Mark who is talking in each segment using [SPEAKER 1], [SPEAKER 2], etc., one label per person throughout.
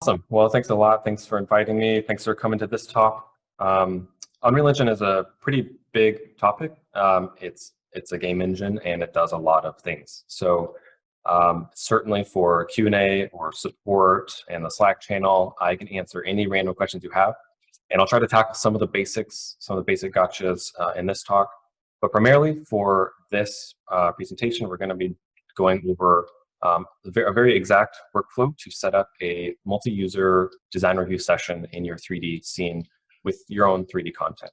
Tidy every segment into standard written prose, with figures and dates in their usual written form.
[SPEAKER 1] Awesome. Well, thanks a lot. Thanks for inviting me. Thanks for coming to this talk. Unreal Engine is a pretty big topic. It's a game engine and it does a lot of things. So certainly for Q&A or support and the Slack channel, I can answer any random questions you have. And I'll try to tackle some of the basics, some of the basic gotchas in this talk. But primarily for this presentation, we're going to be going over a very exact workflow to set up a multi-user design review session in your 3D scene with your own 3D content.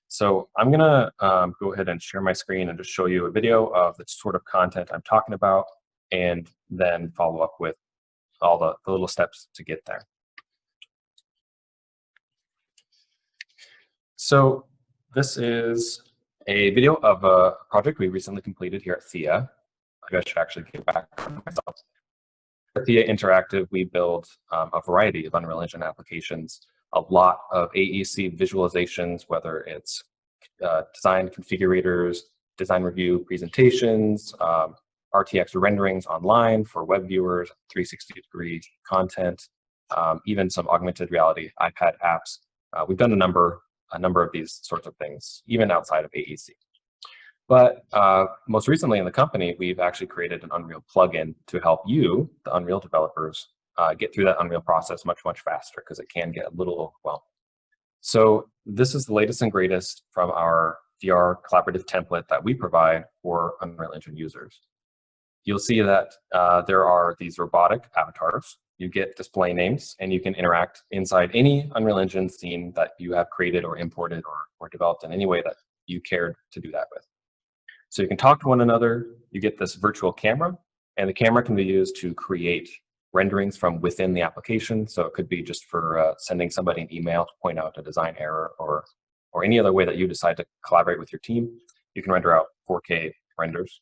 [SPEAKER 1] So I'm going to go ahead and share my screen and just show you a video of the sort of content I'm talking about, and then follow up with all the little steps to get there. So this is a video of a project we recently completed here at Theia. I should actually get back on myself. At Theia Interactive, we build a variety of Unreal Engine applications, a lot of AEC visualizations, whether it's design configurators, design review presentations, RTX renderings online for web viewers, 360-degree content, even some augmented reality iPad apps. We've done a number of these sorts of things, even outside of AEC. But most recently in the company, we've actually created an Unreal plugin to help you, the Unreal developers, get through that Unreal process much faster, because it can get a little overwhelming. So this is the latest and greatest from our VR collaborative template that we provide for Unreal Engine users. You'll see that there are these robotic avatars. You get display names, and you can interact inside any Unreal Engine scene that you have created or imported or developed in any way that you cared to do that with. So you can talk to one another. You get this virtual camera, and the camera can be used to create renderings from within the application. So it could be just for sending somebody an email to point out a design error, or any other way that you decide to collaborate with your team. You can render out 4K renders.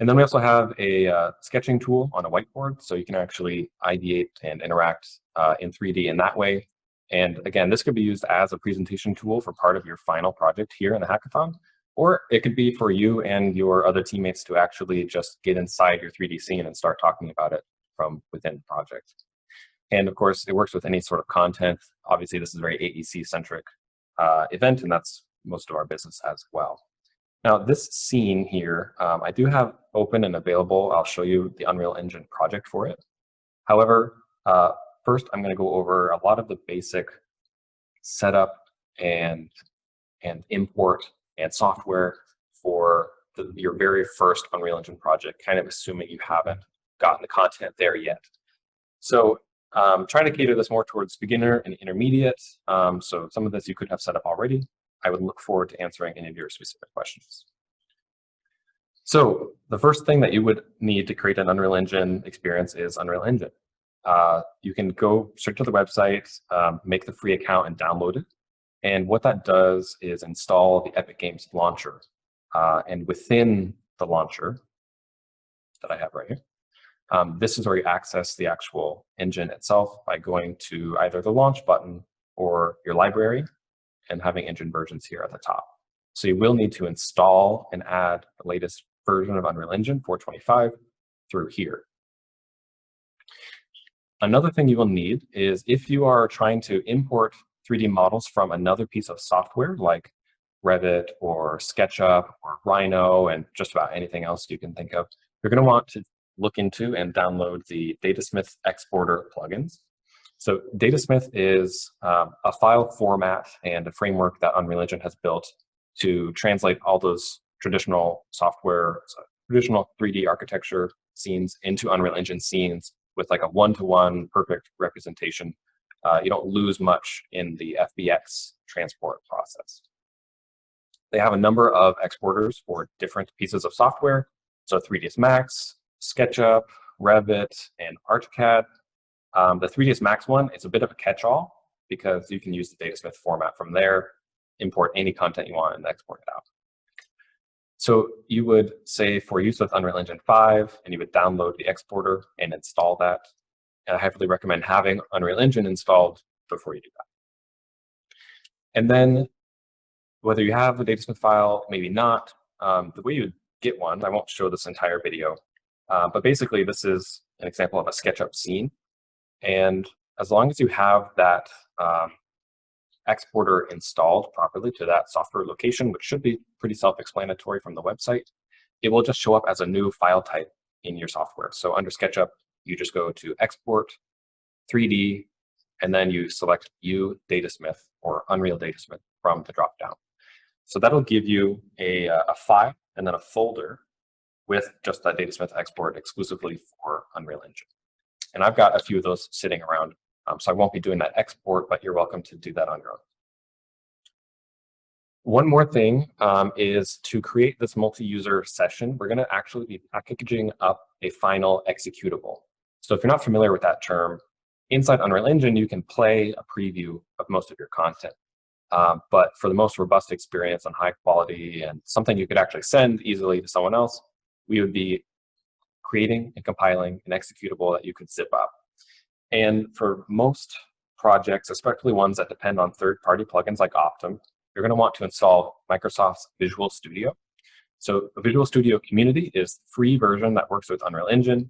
[SPEAKER 1] And then we also have a sketching tool on a whiteboard, so you can actually ideate and interact in 3D in that way. And again, this could be used as a presentation tool for part of your final project here in the hackathon, or it could be for you and your other teammates to actually just get inside your 3D scene and start talking about it from within the project. And of course, it works with any sort of content. Obviously, this is a very AEC-centric event, and that's most of our business as well. Now, this scene here, I do have open and available. I'll show you the Unreal Engine project for it. However, first, I'm going to go over a lot of the basic setup and import and software for your very first Unreal Engine project, kind of assuming you haven't gotten the content there yet. So trying to cater this more towards beginner and intermediate. So some of this you could have set up already. I would look forward to answering any of your specific questions. So the first thing that you would need to create an Unreal Engine experience is Unreal Engine. You can go straight to the website, make the free account, and download it. And what that does is install the Epic Games launcher. And within the launcher that I have right here, this is where you access the actual engine itself by going to either the launch button or your library and having engine versions here at the top. So you will need to install and add the latest version of Unreal Engine 4.25 through here. Another thing you will need is, if you are trying to import 3D models from another piece of software like Revit or SketchUp or Rhino and just about anything else you can think of, you're going to want to look into and download the Datasmith exporter plugins. So Datasmith is a file format and a framework that Unreal Engine has built to translate all those traditional software, traditional 3D architecture scenes into Unreal Engine scenes with like a one-to-one perfect representation. You don't lose much in the FBX transport process. They have a number of exporters for different pieces of software. So 3ds Max, SketchUp, Revit, and ArchiCAD. The 3ds Max one is a bit of a catch-all because you can use the Datasmith format from there, import any content you want, and export it out. So you would say, for use with Unreal Engine 5, and you would download the exporter and install that. And I heavily recommend having Unreal Engine installed before you do that. And then whether you have the Datasmith file, maybe not, the way you would get one, I won't show this entire video, but basically this is an example of a SketchUp scene. And as long as you have that exporter installed properly to that software location, which should be pretty self-explanatory from the website, it will just show up as a new file type in your software. So under SketchUp, you just go to Export, 3D, and then you select U Datasmith or Unreal Datasmith from the dropdown. So that'll give you a file and then a folder with just that Datasmith export exclusively for Unreal Engine. And I've got a few of those sitting around, so I won't be doing that export, but you're welcome to do that on your own. One more thing is to create this multi-user session, we're going to actually be packaging up a final executable. So if you're not familiar with that term, inside Unreal Engine, you can play a preview of most of your content. But for the most robust experience on high quality and something you could actually send easily to someone else, we would be creating and compiling an executable that you could zip up. And for most projects, especially ones that depend on third-party plugins like Optum, you're going to want to install Microsoft's Visual Studio. So the Visual Studio Community is the free version that works with Unreal Engine.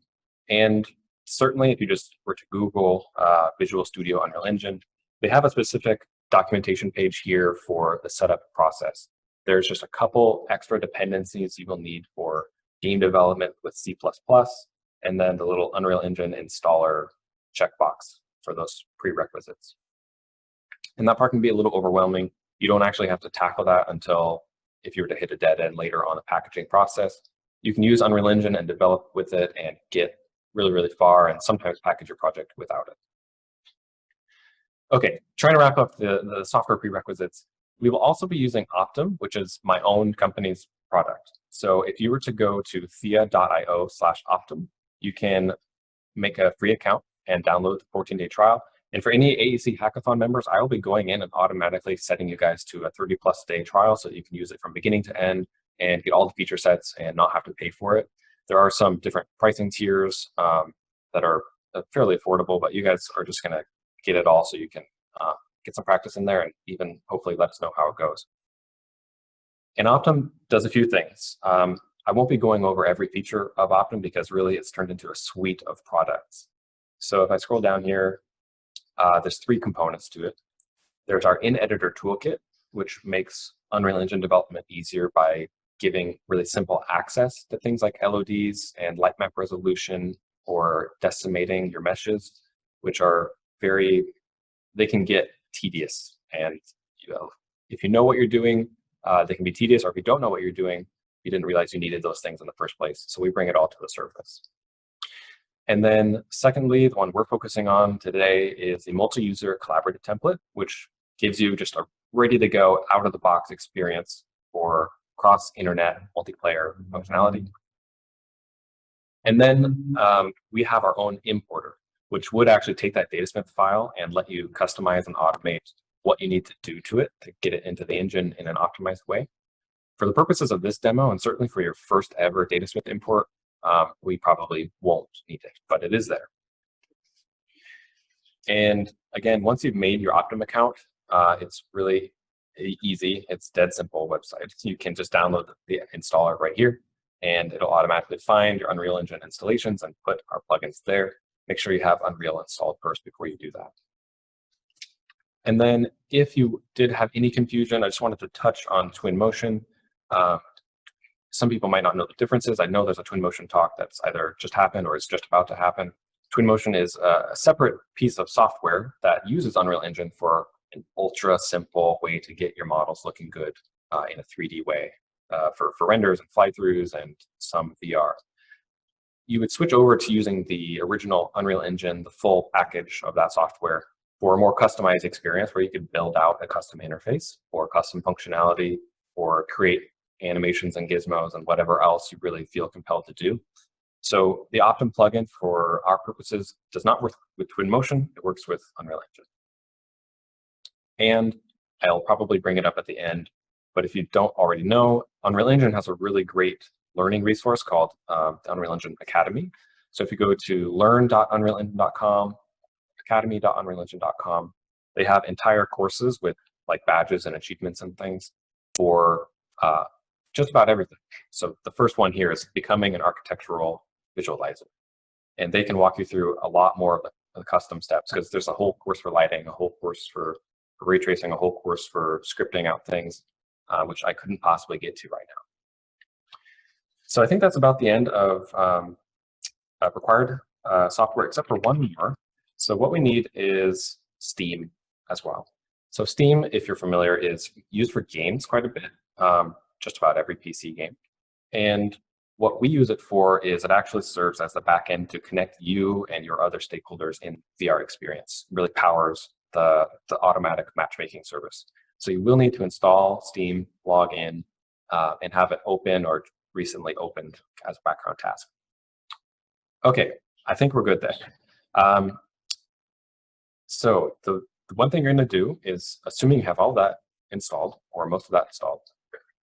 [SPEAKER 1] And certainly if you just were to Google Visual Studio Unreal Engine, they have a specific documentation page here for the setup process. There's just a couple extra dependencies you will need for game development with C++, and then the little Unreal Engine installer checkbox for those prerequisites. And that part can be a little overwhelming. You don't actually have to tackle that until if you were to hit a dead end later on the packaging process. You can use Unreal Engine and develop with it and get really, really far, and sometimes package your project without it. Okay, trying to wrap up the software prerequisites. We will also be using Optum, which is my own company's product. So if you were to go to theia.io/Optum, you can make a free account and download the 14-day trial. And for any AEC Hackathon members, I will be going in and automatically setting you guys to a 30+ day trial so you can use it from beginning to end and get all the feature sets and not have to pay for it. There are some different pricing tiers that are fairly affordable, but you guys are just going to get it all so you can get some practice in there and even hopefully let us know how it goes. And Optum does a few things. I won't be going over every feature of Optum because really it's turned into a suite of products. So if I scroll down here, there's 3 components to it. There's our in-editor toolkit, which makes Unreal Engine development easier by giving really simple access to things like LODs and light map resolution or decimating your meshes, which are they can get tedious. And if you know what you're doing, they can be tedious, or if you don't know what you're doing, you didn't realize you needed those things in the first place. So we bring it all to the surface. And then secondly, the one we're focusing on today is the multi-user collaborative template, which gives you just a ready-to-go, out-of-the-box experience for cross-internet multiplayer functionality. And then we have our own importer, which would actually take that Datasmith file and let you customize and automate what you need to do to it to get it into the engine in an optimized way. For the purposes of this demo, and certainly for your first ever Datasmith import, we probably won't need it, but it is there. And again, once you've made your Optum account, it's really easy. It's dead simple website. You can just download the installer right here, and it'll automatically find your Unreal Engine installations and put our plugins there. Make sure you have Unreal installed first before you do that. And then if you did have any confusion, I just wanted to touch on Twinmotion. Some people might not know the differences. I know there's a Twinmotion talk that's either just happened or is just about to happen. Twinmotion is a separate piece of software that uses Unreal Engine for an ultra simple way to get your models looking good in a 3D way for renders and fly-throughs and some VR. You would switch over to using the original Unreal Engine, the full package of that software, for a more customized experience where you could build out a custom interface or custom functionality or create animations and gizmos and whatever else you really feel compelled to do. So the Optum plugin for our purposes does not work with Twinmotion, it works with Unreal Engine. And I'll probably bring it up at the end, but if you don't already know, Unreal Engine has a really great learning resource called the Unreal Engine Academy. So if you go to learn.unrealengine.com, academy.unrealengine.com, they have entire courses with like badges and achievements and things for just about everything. So the first one here is becoming an architectural visualizer. And they can walk you through a lot more of the the custom steps, because there's a whole course for lighting, a whole course for ray tracing, a whole course for scripting out things, which I couldn't possibly get to right now. So I think that's about the end of required software, except for one more. So what we need is Steam as well. So Steam, if you're familiar, is used for games quite a bit, just about every PC game. And what we use it for is it actually serves as the backend to connect you and your other stakeholders in VR experience. It really powers the automatic matchmaking service. So you will need to install Steam, log in, and have it open or recently opened as a background task. Okay, I think we're good there. So the one thing you're going to do is, assuming you have all that installed, or most of that installed,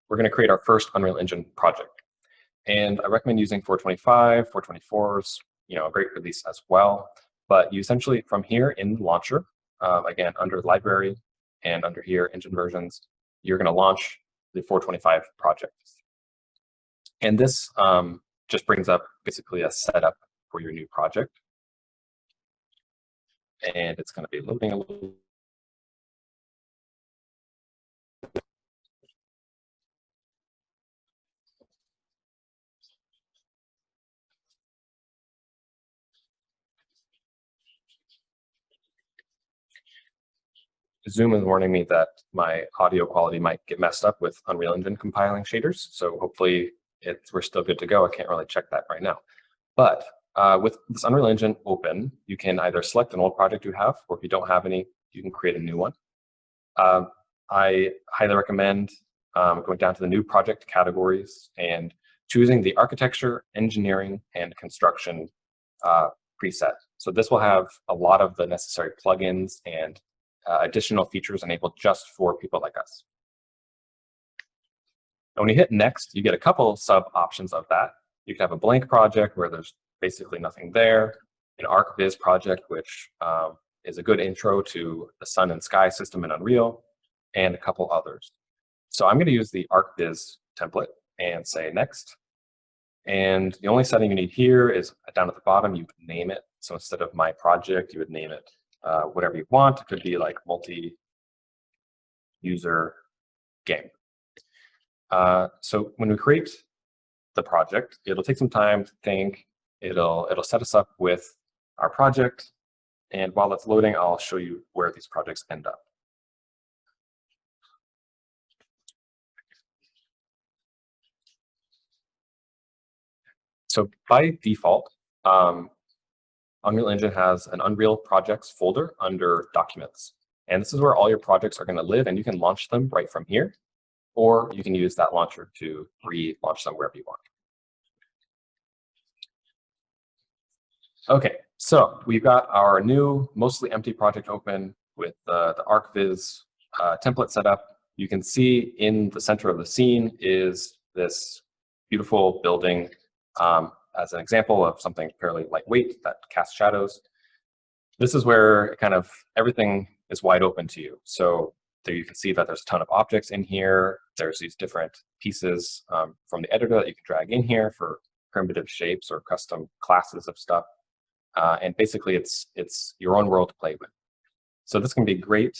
[SPEAKER 1] we're going to create our first Unreal Engine project. And I recommend using 425, 424s, a great release as well. But you essentially, from here in the launcher, again, under library and under here, engine versions, you're going to launch the 425 project. And this just brings up basically a setup for your new project. And it's going to be loading a little. Zoom is warning me that my audio quality might get messed up with Unreal Engine compiling shaders. So hopefully we're still good to go. I can't really check that right now. But with this Unreal Engine open, you can either select an old project you have, or if you don't have any, you can create a new one. I highly recommend going down to the new project categories and choosing the architecture, engineering, and construction preset. So this will have a lot of the necessary plugins and additional features enabled just for people like us. And when you hit next, you get a couple sub options of that. You can have a blank project where there's basically nothing there, an ArcViz project, which is a good intro to the sun and sky system in Unreal, and a couple others. So I'm going to use the ArcViz template and say next. And the only setting you need here is down at the bottom, you can name it. So instead of my project, you would name it whatever you want. It could be like multi-user game. So when we create the project, it'll take some time to think. It'll set us up with our project. And while it's loading, I'll show you where these projects end up. So by default, Unreal Engine has an Unreal Projects folder under Documents. And this is where all your projects are going to live, and you can launch them right from here, or you can use that launcher to relaunch them wherever you want. Okay, so we've got our new, mostly empty project open with the ArcViz template set up. You can see in the center of the scene is this beautiful building as an example of something fairly lightweight that casts shadows. This is where kind of everything is wide open to you. So there you can see that there's a ton of objects in here. There's these different pieces from the editor that you can drag in here for primitive shapes or custom classes of stuff. And basically, it's your own world to play with. So this can be great.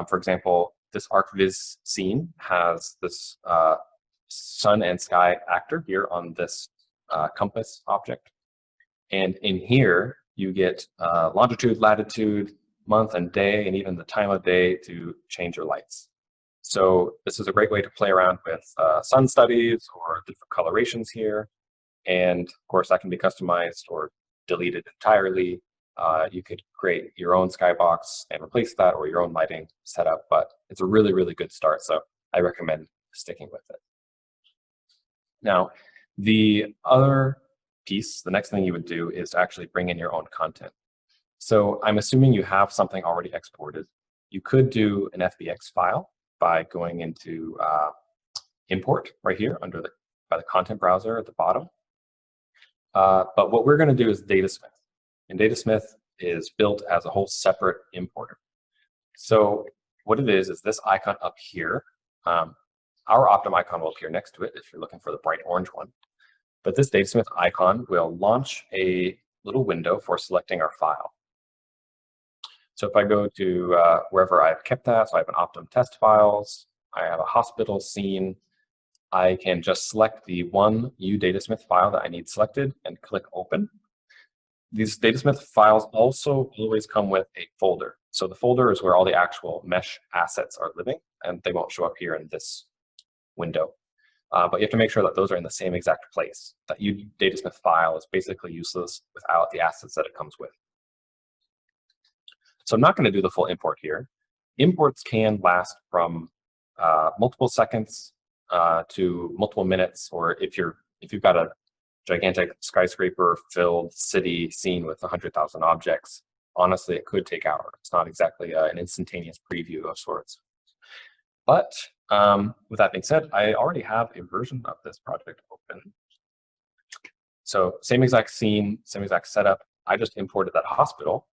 [SPEAKER 1] For example, this ArcViz scene has this sun and sky actor here on this compass object. And in here, you get longitude, latitude, month and day, and even the time of day to change your lights. So this is a great way to play around with sun studies or different colorations here. And of course, that can be customized or deleted entirely. You could create your own skybox and replace that, or your own lighting setup, but it's a really, really good start. So I recommend sticking with it. Now, the other piece, the next thing you would do is to actually bring in your own content. So I'm assuming you have something already exported. You could do an FBX file by going into import right here under by the content browser at the bottom. But what we're going to do is Datasmith. And Datasmith is built as a whole separate importer. So what it is this icon up here. Our Optum icon will appear next to it if you're looking for the bright orange one. But this Datasmith icon will launch a little window for selecting our file. So if I go to wherever I've kept that, so I have an Optum test files, I have a hospital scene, I can just select the one Datasmith file that I need selected and click open. These Datasmith files also always come with a folder. So the folder is where all the actual mesh assets are living, and they won't show up here in this window. But you have to make sure that those are in the same exact place. That Datasmith file is basically useless without the assets that it comes with. So I'm not going to do the full import here. Imports can last from multiple seconds to multiple minutes, or if you've got a gigantic skyscraper-filled city scene with 100,000 objects, honestly, it could take hours. It's not exactly an instantaneous preview of sorts. But with that being said, I already have a version of this project open. So same exact scene, same exact setup. I just imported that hospital.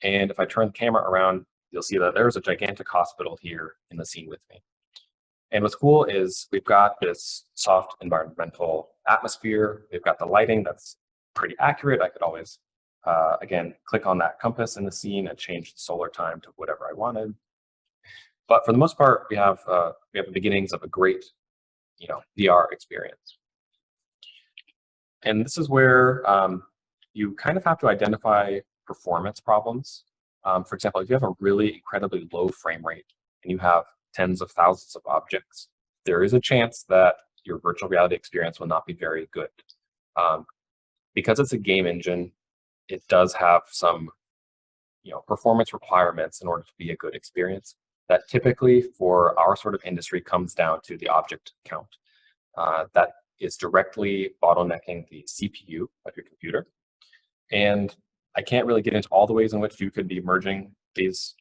[SPEAKER 1] And if I turn the camera around, you'll see that there's a gigantic hospital here in the scene with me. And what's cool is we've got this soft environmental atmosphere. We've got the lighting that's pretty accurate. I could always, again, click on that compass in the scene and change the solar time to whatever I wanted. But for the most part, we have the beginnings of a great, VR experience. And this is where you kind of have to identify performance problems. For example, if you have a really incredibly low frame rate and you have tens of thousands of objects, there is a chance that your virtual reality experience will not be very good. Because it's a game engine, it does have some performance requirements in order to be a good experience that typically for our sort of industry comes down to the object count. That is directly bottlenecking the CPU of your computer. And I can't really get into all the ways in which you could be merging these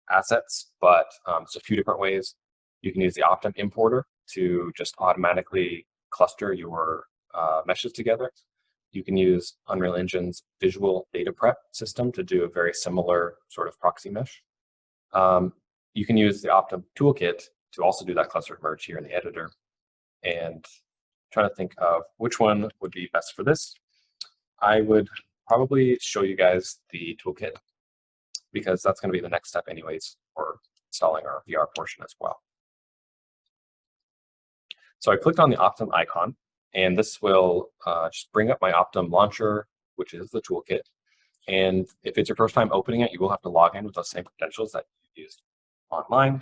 [SPEAKER 1] assets, but there's a few different ways. You can use the Optum importer to just automatically cluster your meshes together. You can use Unreal Engine's visual data prep system to do a very similar sort of proxy mesh. You can use the Optum Toolkit to also do that clustered merge here in the editor. And trying to think of which one would be best for this. I would probably show you guys the toolkit because that's going to be the next step anyways for installing our VR portion as well. So I clicked on the Optum icon, and this will just bring up my Optum launcher, which is the toolkit. And if it's your first time opening it, you will have to log in with those same credentials that you used online.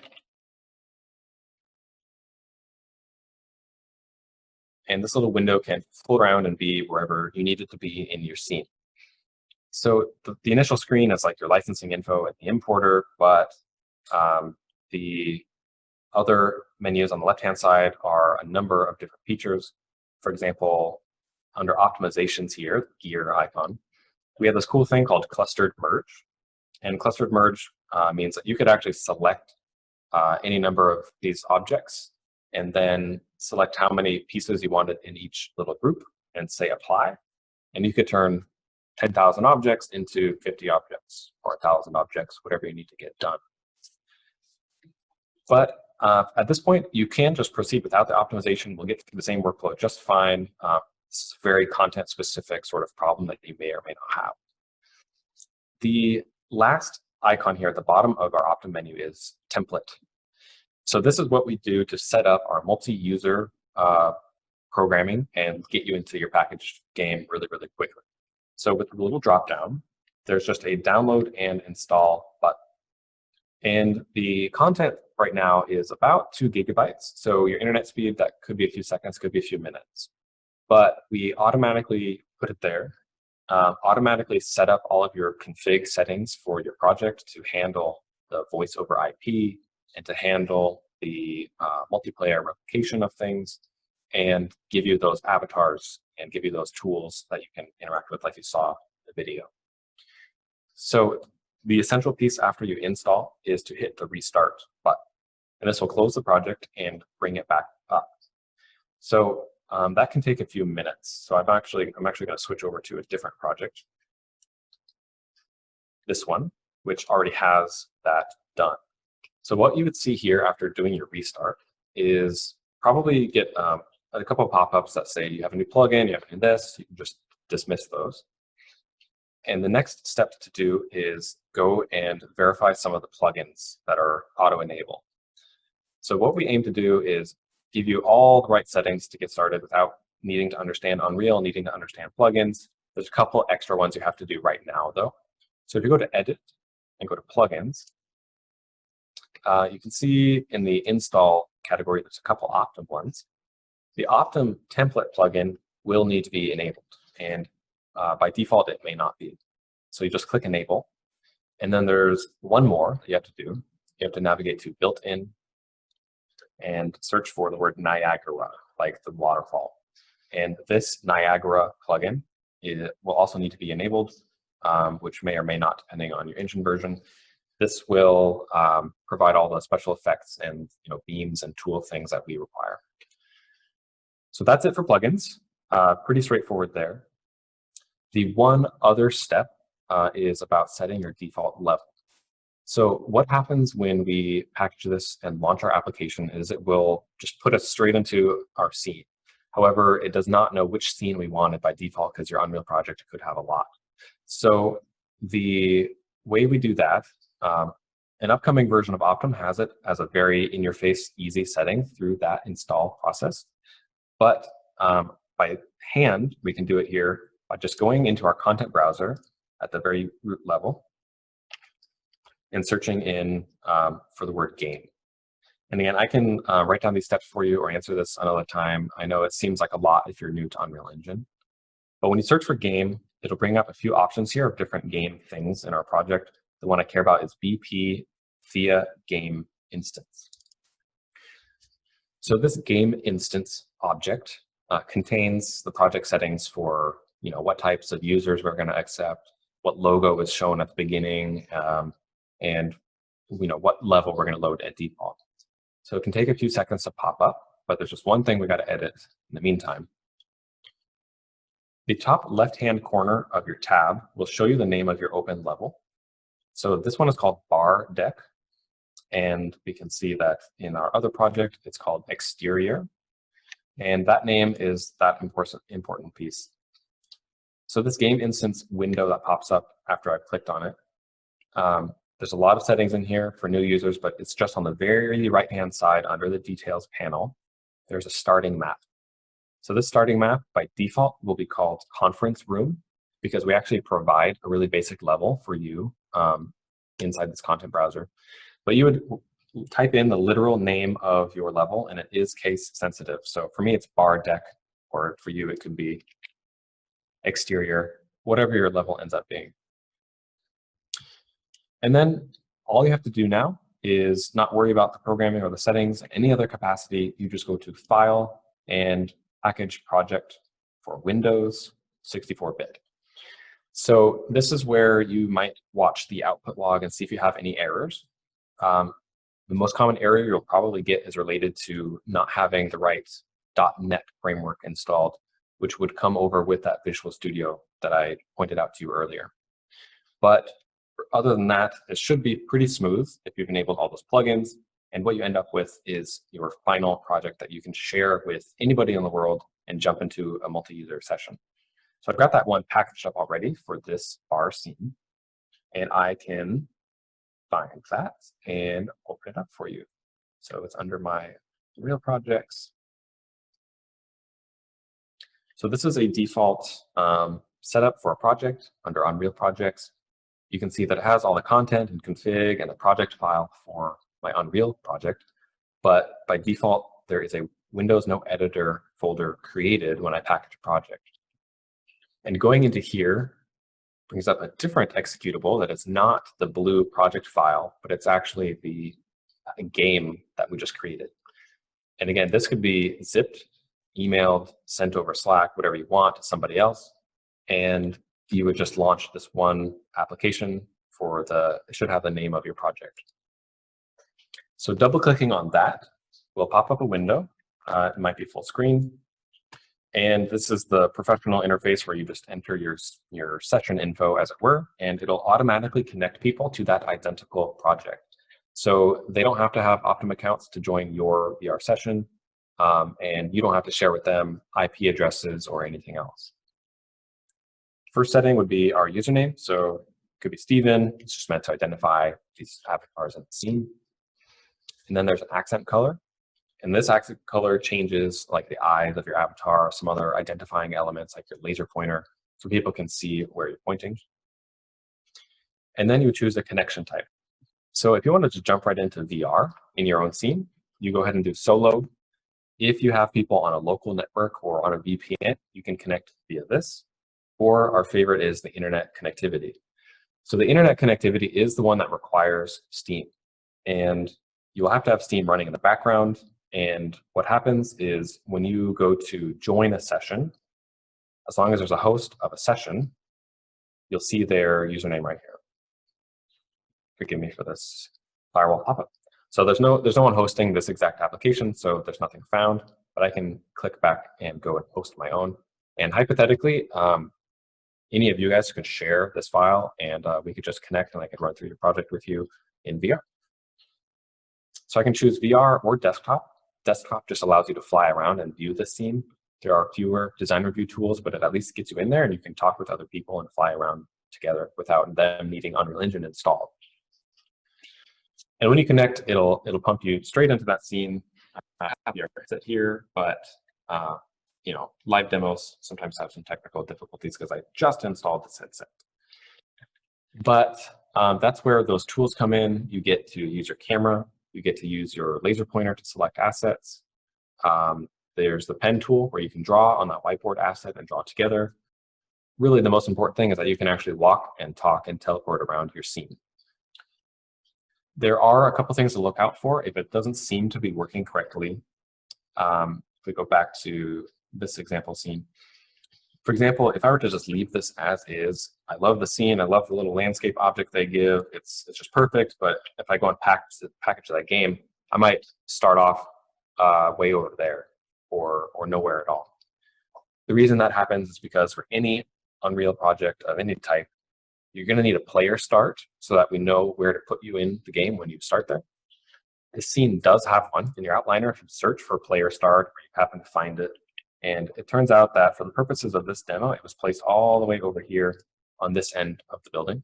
[SPEAKER 1] And this little window can float around and be wherever you need it to be in your scene. So the initial screen is like your licensing info and the importer, but the other menus on the left-hand side are a number of different features. For example, under optimizations here, gear icon, we have this cool thing called clustered merge. And clustered merge means that you could actually select any number of these objects and then select how many pieces you wanted in each little group and say apply. And you could turn 10,000 objects into 50 objects or 1,000 objects, whatever you need to get done. But at this point, you can just proceed without the optimization. We'll get through the same workflow just fine. It's a very content-specific sort of problem that you may or may not have. The last icon here at the bottom of our Optum menu is template. So this is what we do to set up our multi-user programming and get you into your packaged game really, really quickly. So with the little drop down, there's just a download and install button. And the content right now is about 2 gigabytes. So your internet speed, that could be a few seconds, could be a few minutes. But we automatically put it there, automatically set up all of your config settings for your project to handle the voice over IP and to handle the multiplayer replication of things and give you those avatars and give you those tools that you can interact with like you saw in the video. So the essential piece after you install is to hit the restart button. And this will close the project and bring it back up. So that can take a few minutes. So I'm actually going to switch over to a different project. This one, which already has that done. So what you would see here after doing your restart is probably get a couple of pop-ups that say you have a new plugin, you have a new this, you can just dismiss those. And the next step to do is go and verify some of the plugins that are auto-enabled. So what we aim to do is give you all the right settings to get started without needing to understand Unreal, needing to understand plugins. There's a couple extra ones you have to do right now, though. So if you go to Edit and go to Plugins, you can see in the Install category, there's a couple Optum ones. The Optum template plugin will need to be enabled, and by default, it may not be. So you just click Enable, and then there's one more you have to do. You have to navigate to Built-in and search for the word Niagara, like the waterfall. And this Niagara plugin will also need to be enabled, which may or may not, depending on your engine version. This will provide all the special effects and beams and tool things that we require. So that's it for plugins. Pretty straightforward there. The one other step is about setting your default level. So what happens when we package this and launch our application is it will just put us straight into our scene. However, it does not know which scene we wanted by default because your Unreal project could have a lot. So the way we do that, an upcoming version of Optum has it as a very in-your-face, easy setting through that install process. But by hand, we can do it here by just going into our content browser at the very root level and searching in for the word game. And again, I can write down these steps for you or answer this another time. I know it seems like a lot if you're new to Unreal Engine. But when you search for game, it'll bring up a few options here of different game things in our project. The one I care about is BP Theia game instance. So this game instance object contains the project settings for what types of users we're going to accept, what logo is shown at the beginning, and what level we're going to load at default. So it can take a few seconds to pop up, but there's just one thing we got to edit in the meantime. The top left-hand corner of your tab will show you the name of your open level. So this one is called Bar Deck, and we can see that in our other project, it's called Exterior, and that name is that important piece. So this game instance window that pops up after I've clicked on it, there's a lot of settings in here for new users, but it's just on the very right-hand side under the Details panel. There's a starting map. So this starting map, by default, will be called Conference Room because we actually provide a really basic level for you inside this content browser. But you would type in the literal name of your level, and it is case sensitive. So for me, it's Bar Deck, or for you, it could be Exterior, whatever your level ends up being. And then all you have to do now is not worry about the programming or the settings in any other capacity. You just go to File and Package Project for Windows 64-bit. So this is where you might watch the output log and see if you have any errors. The most common error you'll probably get is related to not having the right .NET framework installed, which would come over with that Visual Studio that I pointed out to you earlier. But other than that, it should be pretty smooth if you've enabled all those plugins. And what you end up with is your final project that you can share with anybody in the world and jump into a multi-user session. So I've got that one packaged up already for this bar scene. And I can find that and open it up for you. So it's under my Unreal projects. So this is a default setup for a project under Unreal projects. You can see that it has all the content and config and the project file for my Unreal project. But by default, there is a Windows No Editor folder created when I package a project. And going into here brings up a different executable that is not the blue project file, but it's actually the game that we just created. And again, this could be zipped, emailed, sent over Slack, whatever you want to somebody else. And you would just launch this one application for it should have the name of your project. So double clicking on that will pop up a window. It might be full screen. And this is the professional interface where you just enter your session info, as it were, and it'll automatically connect people to that identical project. So they don't have to have Optum accounts to join your VR session, and you don't have to share with them IP addresses or anything else. First setting would be our username. So it could be Steven. It's just meant to identify these avatars in the scene. And then there's an accent color. And this accent color changes like the eyes of your avatar, some other identifying elements like your laser pointer, so people can see where you're pointing. And then you choose a connection type. So if you wanted to jump right into VR in your own scene, you go ahead and do solo. If you have people on a local network or on a VPN, you can connect via this. Or our favorite is the internet connectivity. So the internet connectivity is the one that requires Steam. And you'll have to have Steam running in the background. And what happens is when you go to join a session, as long as there's a host of a session, you'll see their username right here. Forgive me for this firewall pop-up. So there's no one hosting this exact application, so there's nothing found, but I can click back and go and host my own. And hypothetically, any of you guys can share this file, and we could just connect, and I could run through your project with you in VR. So I can choose VR or desktop. Desktop just allows you to fly around and view the scene. There are fewer design review tools, but it at least gets you in there, and you can talk with other people and fly around together without them needing Unreal Engine installed. And when you connect, it'll pump you straight into that scene. I have your headset here, but you know, live demos sometimes have some technical difficulties because I just installed this headset. But that's where those tools come in. You get to use your camera. You get to use your laser pointer to select assets. There's the pen tool where you can draw on that whiteboard asset and draw together. Really, the most important thing is that you can actually walk and talk and teleport around your scene. There are a couple things to look out for if it doesn't seem to be working correctly. If we go back to this example scene. For example, if I were to just leave this as is, I love the scene, I love the little landscape object they give, it's just perfect, but if I go and package that game, I might start off way over there or nowhere at all. The reason that happens is because for any Unreal project of any type, you're going to need a player start so that we know where to put you in the game when you start there. This scene does have one in your outliner if you search for player start or you happen to find it. And it turns out that for the purposes of this demo, it was placed all the way over here on this end of the building.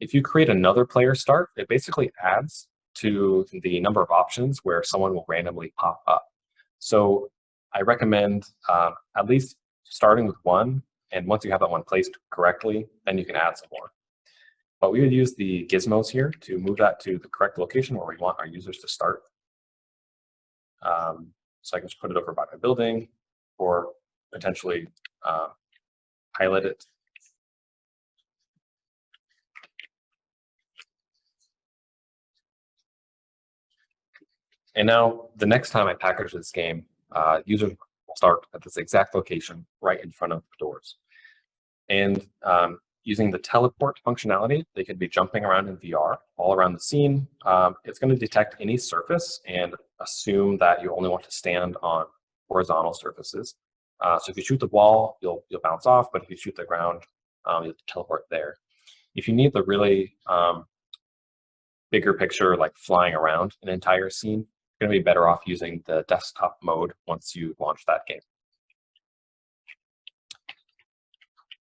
[SPEAKER 1] If you create another player start, it basically adds to the number of options where someone will randomly pop up. So I recommend at least starting with one, and once you have that one placed correctly, then you can add some more. But we would use the gizmos here to move that to the correct location where we want our users to start. So I can just put it over by my building or potentially highlight it. And now the next time I package this game, users will start at this exact location right in front of the doors. And using the teleport functionality, they could be jumping around in VR all around the scene. It's going to detect any surface and assume that you only want to stand on horizontal surfaces. So if you shoot the wall, you'll bounce off, but if you shoot the ground, you'll teleport there. If you need the really bigger picture, like flying around an entire scene, you're going to be better off using the desktop mode once you launch that game.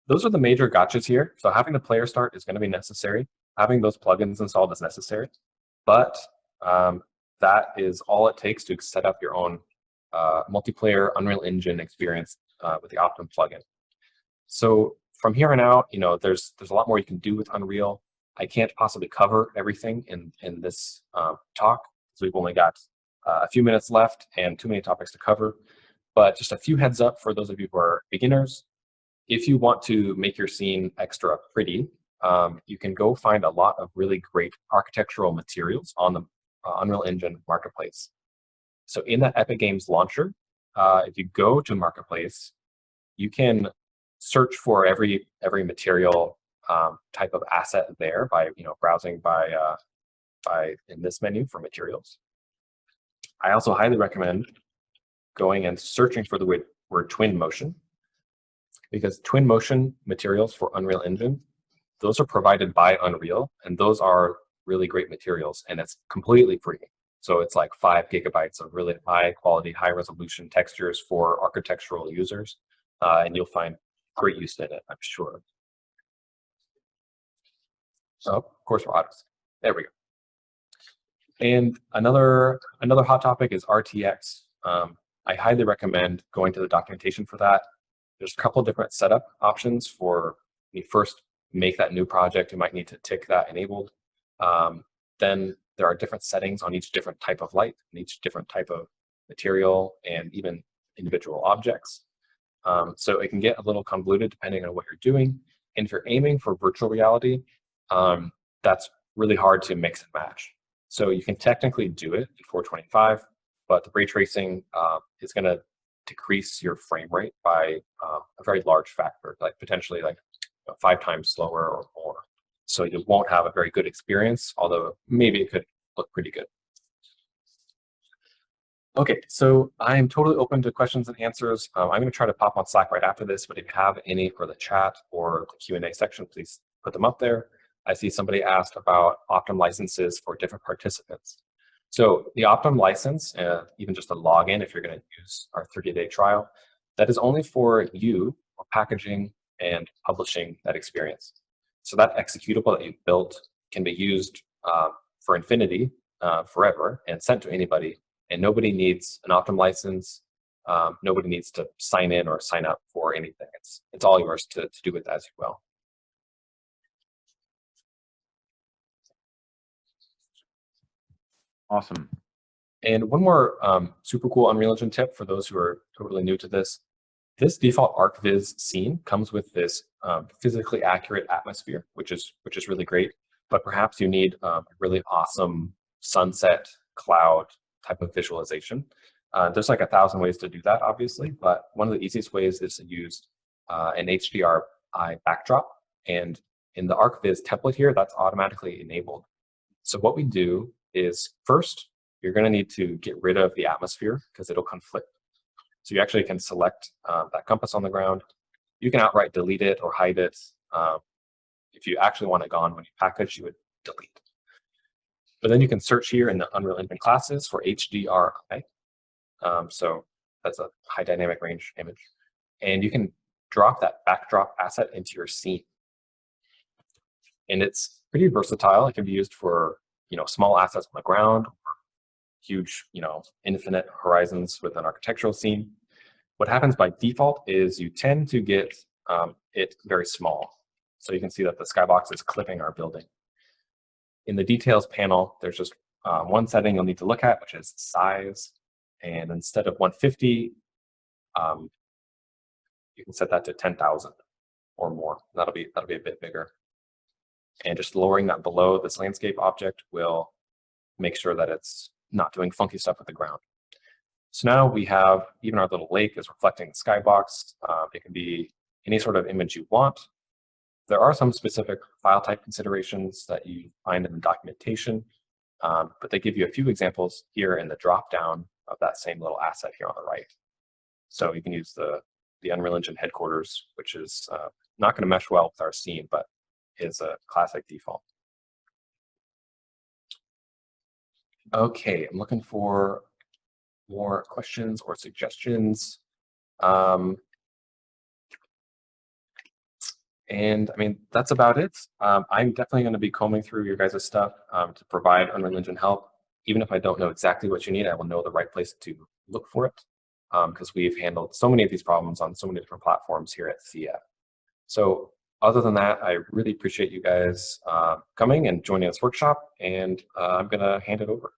[SPEAKER 1] Those are the major gotchas here. So having the player start is going to be necessary. Having those plugins installed is necessary. But that is all it takes to set up your own multiplayer Unreal Engine experience with the Optum plugin. So from here on out, you know, there's a lot more you can do with Unreal. I can't possibly cover everything in this talk, because we've only got a few minutes left and too many topics to cover. But just a few heads up for those of you who are beginners. If you want to make your scene extra pretty, you can go find a lot of really great architectural materials on the Unreal Engine Marketplace. So in that Epic Games launcher, if you go to Marketplace, you can search for every material type of asset there by browsing by in this menu for materials. I also highly recommend going and searching for the word twin motion, because twin motion materials for Unreal Engine, those are provided by Unreal, and those are really great materials, and it's completely free. So it's like 5 gigabytes of really high quality, high resolution textures for architectural users, and you'll find great use in it, I'm sure. So of course we're autos. There we go. And another hot topic is RTX. I highly recommend going to the documentation for that. There's a couple different setup options for when you first make that new project. You might need to tick that enabled. Then there are different settings on each different type of light and each different type of material and even individual objects. So it can get a little convoluted depending on what you're doing. And if you're aiming for virtual reality, that's really hard to mix and match. So you can technically do it at 425, but the ray tracing is going to decrease your frame rate by a very large factor, like potentially like 5 times slower or more. So you won't have a very good experience, although maybe it could look pretty good. Okay, so I'm totally open to questions and answers. I'm going to try to pop on Slack right after this, but if you have any for the chat or the Q&A section, please put them up there. I see somebody asked about Optum licenses for different participants. So the Optum license, even just a login, if you're going to use our 30-day trial, that is only for you or packaging and publishing that experience. So that executable that you've built can be used for infinity forever and sent to anybody. And nobody needs an Optum license. Nobody needs to sign in or sign up for anything. It's all yours to do with as you will.
[SPEAKER 2] Awesome.
[SPEAKER 1] And one more super cool Unreal Engine tip for those who are totally new to this. This default ArcViz scene comes with this physically accurate atmosphere, which is really great. But perhaps you need a really awesome sunset cloud type of visualization. There's like 1,000 ways to do that, obviously, but one of the easiest ways is to use an HDRI backdrop. And in the ArcViz template here, that's automatically enabled. So what we do is first, you're going to need to get rid of the atmosphere because it'll conflict. So you actually can select that compass on the ground. You can outright delete it or hide it. If you actually want it gone when you package, you would delete. But then you can search here in the Unreal Engine classes for HDRI. So that's a high dynamic range image. And you can drop that backdrop asset into your scene. And it's pretty versatile. It can be used for small assets on the ground, or huge, infinite horizons with an architectural scene. What happens by default is you tend to get it very small. So you can see that the skybox is clipping our building. In the details panel, there's just one setting you'll need to look at, which is size. And instead of 150, you can set that to 10,000 or more. That'll be a bit bigger. And just lowering that below this landscape object will make sure that it's not doing funky stuff with the ground. So now we have, even our little lake is reflecting the skybox. It can be any sort of image you want. There are some specific file type considerations that you find in the documentation, but they give you a few examples here in the drop-down of that same little asset here on the right. So you can use the Unreal Engine headquarters, which is not going to mesh well with our scene, but is a classic default. Okay, I'm looking for more questions or suggestions. And I mean, that's about it. I'm definitely going to be combing through your guys' stuff to provide Unreal Engine help. Even if I don't know exactly what you need, I will know the right place to look for it, because we've handled so many of these problems on so many different platforms here at Theia. So other than that, I really appreciate you guys coming and joining this workshop, and I'm going to hand it over.